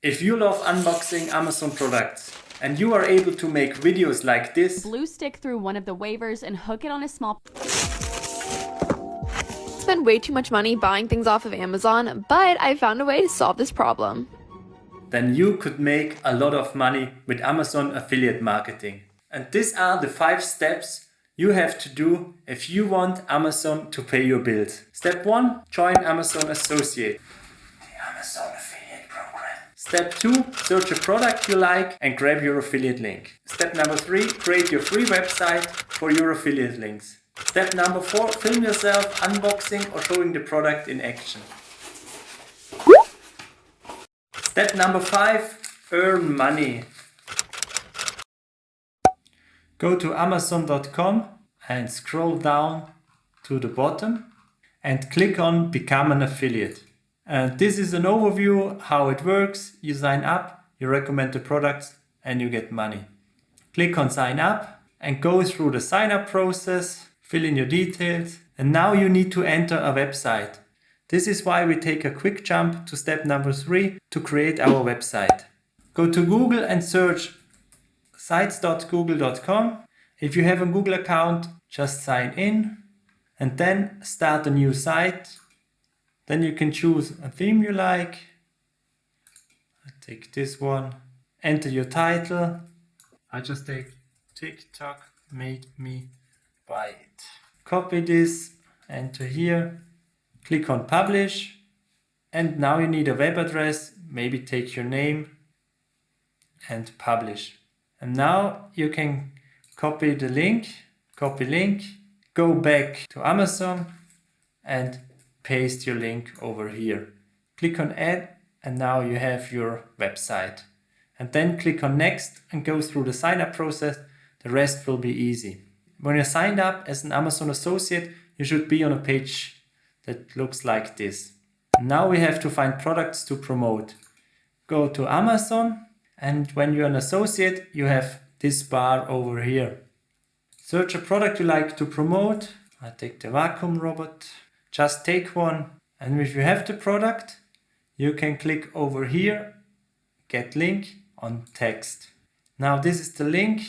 If you love unboxing Amazon products and you are able to make videos like this, blue stick through one of the waivers and hook it on a small... Spend way too much money buying things off of Amazon, but I found a way to solve this problem. then you could make a lot of money with Amazon affiliate marketing. And these are the 5 steps you have to do if you want Amazon to pay your bills. Step 1, join Amazon Associate. The Amazon Affiliate Program. Step 2, search a product you like and grab your affiliate link. Step number 3, create your free website for your affiliate links. Step number 4, film yourself unboxing or showing the product in action. Step number 5, earn money. Go to Amazon.com and scroll down to the bottom and click on Become an Affiliate. And this is an overview how it works. You sign up, you recommend the products, and you get money. Click on Sign Up and go through the sign up process, fill in your details, and now you need to enter a website. This is why we take a quick jump to step number 3 to create our website. Go to Google and search sites.google.com. If you have a Google account, just sign in and then start a new site. Then you can choose a theme you like. I take this one. Enter your title. I just take TikTok made me buy it. Copy this, enter here. Click on Publish, and now you need a web address, maybe take your name and publish. And now you can copy the link, go back to Amazon and paste your link over here. Click on Add, and now you have your website. And then click on Next and go through the sign up process. The rest will be easy. When you're signed up as an Amazon associate, you should be on a page that looks like this. Now we have to find products to promote. Go to Amazon, and when you're an associate, you have this bar over here. Search a product you like to promote. I take the vacuum robot. Just take one, and if you have the product, you can click over here, get link on text. Now this is the link,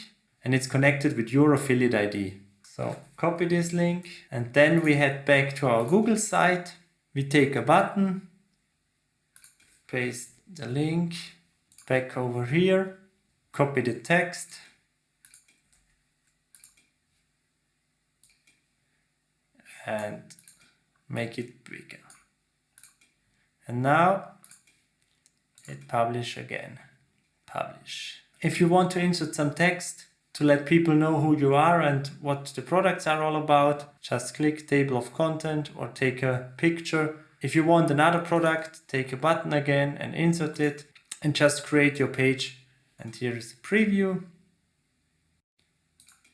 and it's connected with your affiliate ID. So copy this link, and then we head back to our Google site. We take a button, paste the link back over here, copy the text, and make it bigger. And now hit publish again. Publish. If you want to insert some text to let people know who you are and what the products are all about, just click table of content or take a picture. If you want another product, take a button again and insert it and just create your page. And here is the preview.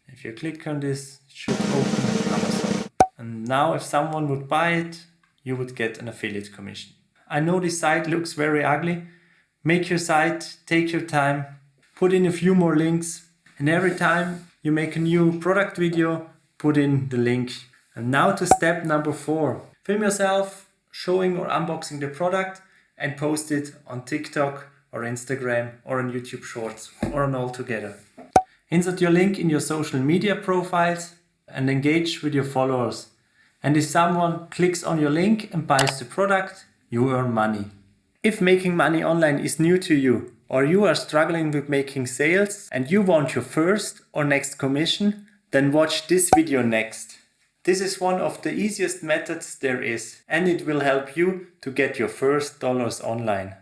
If you click on this, it should open Amazon. And now if someone would buy it, you would get an affiliate commission. I know this site looks very ugly. Make your site, take your time, put in a few more links. And every time you make a new product video, put in the link. And now to step number 4. Film yourself showing or unboxing the product and post it on TikTok or Instagram or on YouTube Shorts or on all together. Insert your link in your social media profiles and engage with your followers. And if someone clicks on your link and buys the product, you earn money. If making money online is new to you, or you are struggling with making sales and you want your first or next commission, then watch this video next. This is one of the easiest methods there is, and it will help you to get your first dollars online.